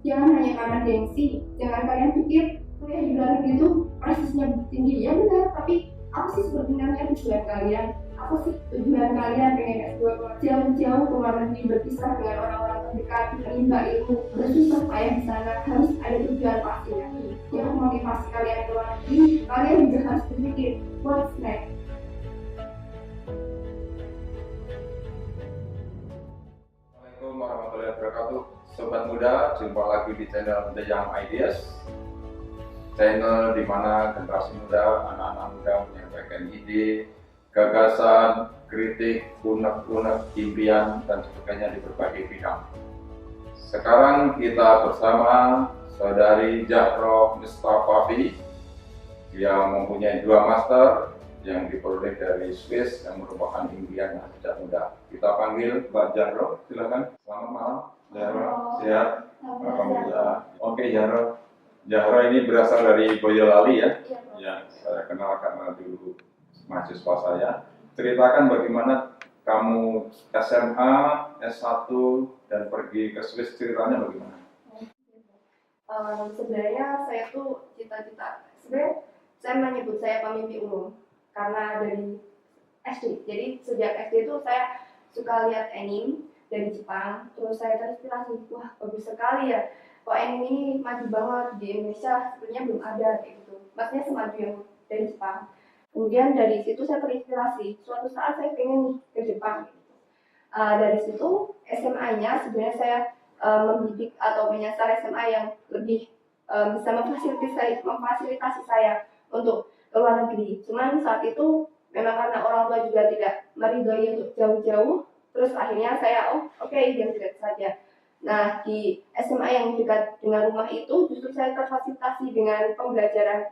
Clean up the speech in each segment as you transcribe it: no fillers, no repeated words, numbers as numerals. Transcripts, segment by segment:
Jangan hanya karena gengsi, jangan kalian pikir kuliah di luar negeri itu prestisnya tinggi, ya benar, tapi apa sih sebenarnya tujuan kalian? Apa sih tujuan kalian pengen S2 jauh-jauh ke luar negeri, berpisah dengan orang-orang terdekat, menimba ilmu, bersusah payah di sana, harus ada tujuan pastinya. Yang memotivasi kalian ke luar negeri, kalian juga harus berpikir what's next. Assalamualaikum warahmatullahi wabarakatuh. Sobat muda, jumpa lagi di channel The Young Ideas, channel di mana generasi muda, anak-anak muda menyampaikan ide, gagasan, kritik, unek-unek, impian, dan sebagainya di berbagai bidang. Sekarang kita bersama saudari Zahra Mustafafi. Dia mempunyai 2 master yang diperoleh dari Swiss yang merupakan impian sejak muda. Kita panggil Mbak Zahra, silakan. Selamat malam, Zahra. Sehat? Alhamdulillah. Oke, Zahra. Zahra ini berasal dari Boyolali ya? Ya, saya kenal karena dulu mahasiswa saya. Ceritakan bagaimana kamu SMA, S1, dan pergi ke Swiss, ceritanya bagaimana? Sebenarnya saya tuh cita-cita, sebenarnya saya menyebut saya pemimpi umum karena dari SD. Jadi sejak SD itu saya suka lihat anime dari Jepang, terus saya terinspirasi, wah bagus sekali ya, kok anime ini maju banget di Indonesia, sebenarnya belum ada kayak gitu, maksudnya semaju yang dari Jepang. Kemudian dari situ saya terinspirasi, suatu saat saya pengen nih ke Jepang. Dari situ SMA-nya sebenarnya saya membidik atau menyasar SMA yang lebih bisa memfasilitasi saya untuk ke luar negeri. Cuman saat itu memang karena orang tua juga tidak meridhoi untuk jauh-jauh, terus akhirnya saya oke, yang dekat saja. Nah, di SMA yang dekat dengan rumah itu justru saya terfasilitasi dengan pembelajaran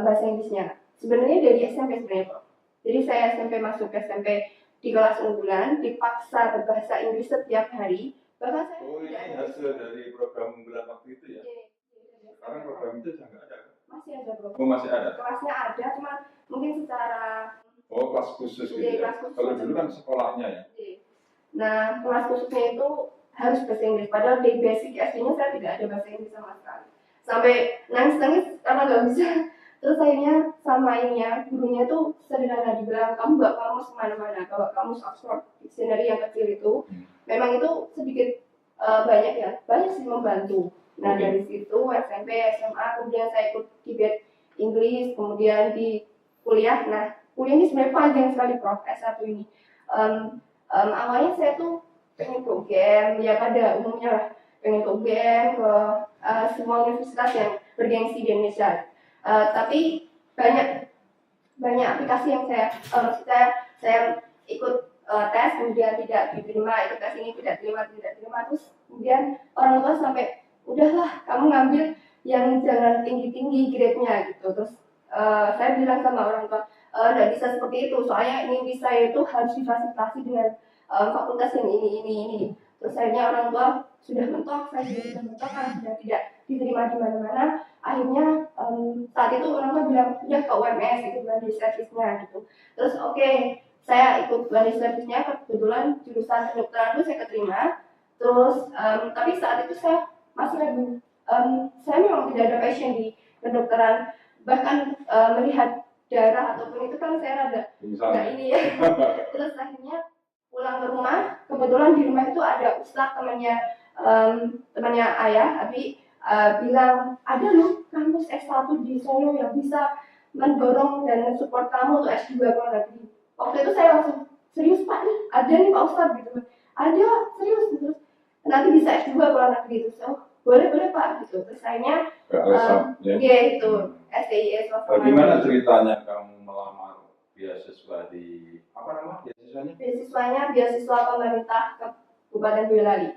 bahasa Inggrisnya. Sebenarnya dari SMP sebenarnya, jadi saya SMP masuk ke SMP di kelas unggulan, dipaksa berbahasa Inggris setiap hari. Bahkan saya ini hasil dari program unggulan waktu itu ya? Sekarang program itu sudah nggak ada? Masih ada program. Oh, masih ada? Kelasnya ada, cuma mungkin secara kelas khusus gitu ya? Kalau dulu kan sekolahnya ya? Nah, kelas khususnya itu harus bahasa Inggris, padahal di basic SD-nya saya tidak ada bahasa Inggris sama sekali. Sampai nangis-nangis karena nggak bisa. Terus akhirnya sama ininya, gurunya tuh sederhana, dibilang kamu nggak kamus kemana-mana, kalau kamus Oxford Dictionary yang kecil itu, memang itu sedikit banyak sih membantu. Nah, dari situ SMP, SMA, kemudian saya ikut debate Inggris, kemudian di kuliah. Nah, kuliah ini sebenarnya panjang sekali, Prof. S1 ini. Awalnya saya tuh pengen ke UGM, ya pada umumnya lah, pengen ke UGM, ke semua universitas yang bergengsi di Indonesia. Tapi banyak aplikasi yang saya ikut tes, kemudian tidak diterima, ikut tes ini tidak terima, terus kemudian orang tua sampai udahlah kamu ngambil yang jangan tinggi grade-nya gitu. Terus saya bilang sama orang tua, nggak bisa seperti itu, soalnya ini bisa itu harus difasilitasi dengan fakultas yang ini. Terus akhirnya orang tua sudah mentok, saya juga sudah mentok karena sudah tidak diterima di mana-mana. Akhirnya saat itu orang tua bilang udah ke UMS, ikut banding servisnya gitu. Terus saya ikut banding servisnya, kebetulan jurusan kedokteran itu saya keterima. Terus tapi saat itu saya masih ragu. Saya memang tidak ada passion di kedokteran, bahkan melihat darah ataupun itu kan saya rada nggak ini ya. Terus akhirnya pulang ke rumah, kebetulan di rumah itu ada ustaz temannya ayah, Abi, bilang ada loh kampus S1 di Solo yang bisa mendorong dan support kamu untuk S2 ke luar negeri. Waktu itu saya langsung serius Pak, nih ada nih Pak Ustaz gitu, ada serius gitu, nanti bisa S2 ke luar negeri itu. Boleh Pak gitu. Terus akhirnya itu STIS. Bagaimana ceritanya kamu melamar beasiswa di apa nama beasiswanya? Beasiswa pemerintah Kabupaten Boyolali.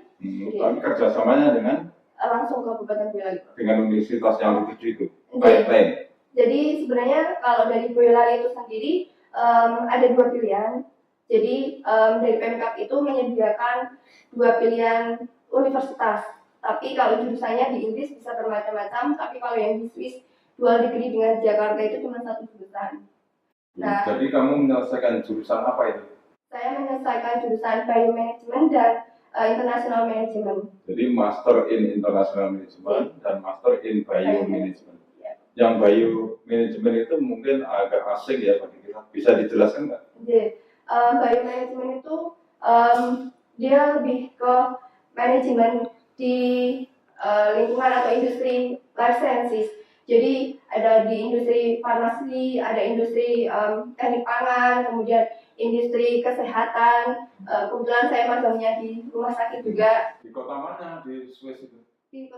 Tapi kerjasamanya dengan langsung ke Kabupaten Boyolali. Dengan universitas yang dituju itu. Jadi sebenarnya kalau dari Boyolali itu sendiri ada 2 pilihan. Jadi dari Pemkab itu menyediakan 2 pilihan universitas. Tapi kalau jurusannya di Inggris bisa bermacam-macam, tapi kalau yang di Swiss dual degree dengan Jakarta itu cuma 1 jurusan. Nah, jadi kamu menyelesaikan jurusan apa itu? Saya menyelesaikan jurusan biomanagement dan International Management. Jadi Master in International Management dan Master in Bio Management. Ya. Yang Bio Management itu mungkin agak asing ya bagi kita. Bisa dijelaskan nggak? Jadi, Bio Management itu dia lebih ke manajemen di lingkungan atau industri life sciences. Jadi ada di industri farmasi, ada industri teknik pangan, kemudian industri kesehatan. Kebetulan saya magangnya di rumah sakit juga. Di kota mana di Swiss itu? Di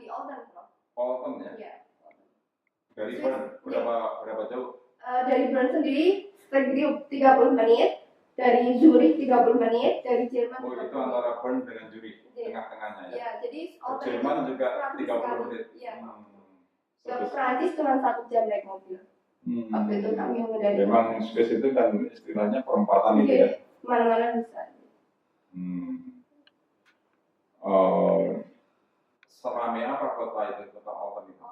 Olten, Prof. Olten ya? Iya. Dari Bern berapa jauh? Dari Bern sendiri sekitar 30 menit, dari Zurich 30 menit, dari Jerman. Oh, itu antara Bern dengan Zurich, tengah-tengahnya ya? Iya, jadi Olten Jerman juga 30 menit. Iya. Ke Prancis cuma 1 jam naik mobil. Waktu itu kami mengendari. Memang Swiss itu kan istilahnya perempatan itu ya? Mana-mana bisa. Seramai apa kota itu, kota Olten itu?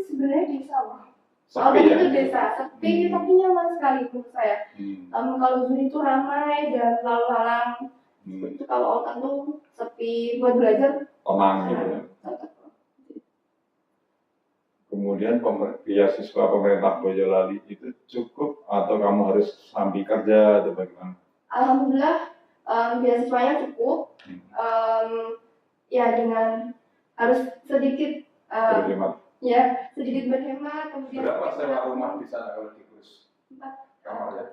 Sebenarnya desa, loh. Sepi Olten ya? itu desa, sepi tapi nyaman sekali menurut saya. Kalau Zurich itu ramai dan lalu lalang. Itu kalau Olten tuh sepi, buat belajar tenang gitu ya. Kemudian beasiswa pemerintah Boyolali itu cukup atau kamu harus sambil kerja atau bagaimana? Alhamdulillah beasiswanya cukup. Ya dengan harus sedikit Berhemat. ya sedikit berhemat. Kemudian Berapa sewa rumah di sana kalau di Kudus? 4 Kamar ya?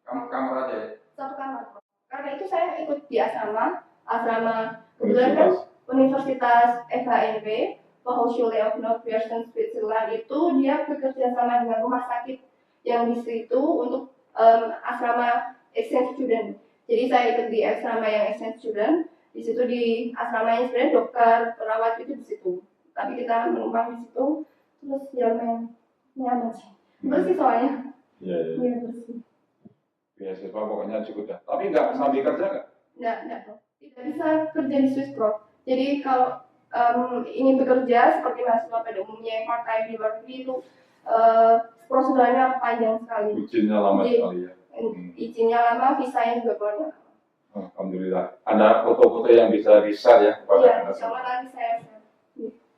Kamar aja ya? 1 kamar. Karena itu saya ikut di asrama kebetulan kan Universitas FHNW, Hochschule of Nordwestern Switzerland itu dia bekerja sama dengan rumah sakit yang di situ untuk asrama exchange student. Jadi saya ikut di asrama yang exchange student. Di situ di asramanya sebenarnya dokter, perawat itu di situ. Tapi kita menumpang di situ, terus ya nyaman sih. Bersih soalnya. Iya. Bersih. Beasiswa pokoknya cukup ya. Tapi nggak sambil kerja nggak? Nggak. Tidak bisa kerja di Swiss, Prof. Jadi kalau ingin bekerja seperti mahasiswa pada umumnya yang part-time di luar negeri itu prosedurnya panjang sekali. Izinnya lama sekali ya. Izinnya lama, visanya juga keluarnya. Alhamdulillah. Ada foto-foto yang bisa di-share ya kepada Iya, kita insya Allah semua. nanti saya share.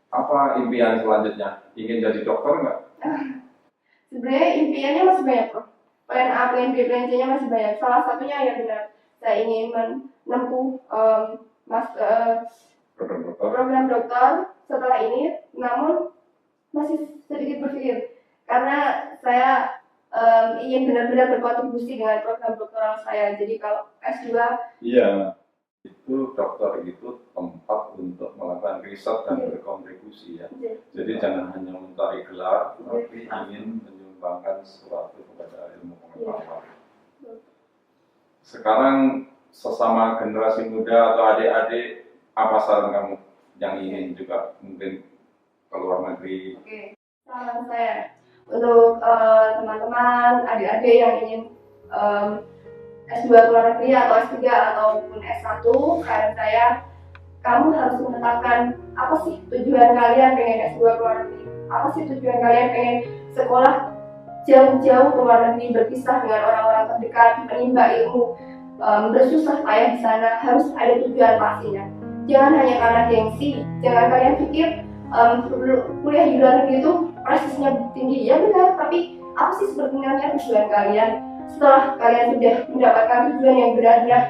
Apa impian selanjutnya? Ingin jadi dokter nggak? Sebenarnya impiannya masih banyak, Prof. Plan A, plan B, plan C-nya masih banyak. Salah satunya ya benar, saya ingin menempuh program dokter setelah ini, namun masih sedikit berpikir karena saya ingin benar-benar berkontribusi dengan program doktoral saya. Jadi kalau S2, iya, itu dokter itu tempat untuk melakukan riset dan berkontribusi ya. Jadi jangan hanya mencari gelar, tapi ingin menyumbangkan sesuatu kepada ilmu pengetahuan. Sekarang sesama generasi muda atau adik-adik, apa saran kamu yang ingin juga mungkin ke luar negeri? Oke, saran saya untuk teman-teman, adik-adik yang ingin S2 luar negeri atau S3 ataupun S1, saran saya, kamu harus menetapkan apa sih tujuan kalian pengen S2 luar negeri, apa sih tujuan kalian pengen sekolah jauh-jauh ke luar negeri, berpisah dengan orang-orang terdekat, menimba ilmu, bersusah payah di sana, harus ada tujuan pastinya. Jangan hanya karena gengsi, jangan kalian pikir kuliah di luar negeri itu prestasinya tinggi, ya benar, tapi apa sih sebenarnya tujuan kalian? Setelah kalian sudah mendapatkan tujuan yang benar-benar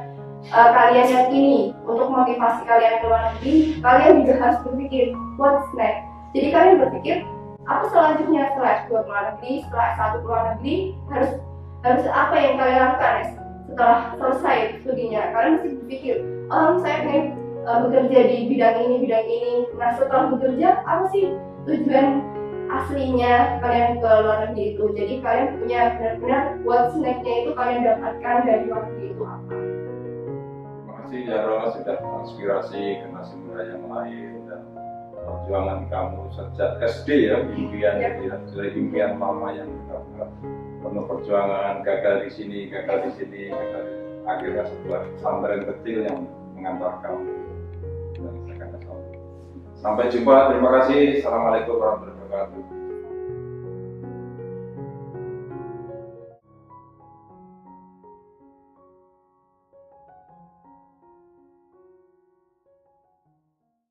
kalian yakini untuk memotivasi kalian ke luar negeri, kalian juga harus berpikir what's next. Jadi kalian berpikir apa selanjutnya setelah S2 ke luar negeri, setelah S1 ke luar negeri, harus apa yang kalian lakukan setelah selesai studinya. Kalian mesti berpikir, saya pengen bekerja di bidang ini. Nah setelah bekerja, apa sih tujuan aslinya kalian ke luar negeri itu? Jadi kalian punya benar-benar what's next-nya itu kalian dapatkan dari luar negeri itu apa? Terima kasih Yarona sudah menginspirasi generasi muda yang lain dan perjuangan kamu sejak SD ya, impian dari impian mama yang penuh perjuangan, gagal di sini, akhirnya sebuah pesantren kecil yang mengantar kamu. Sampai jumpa, terima kasih. Assalamualaikum warahmatullahi wabarakatuh.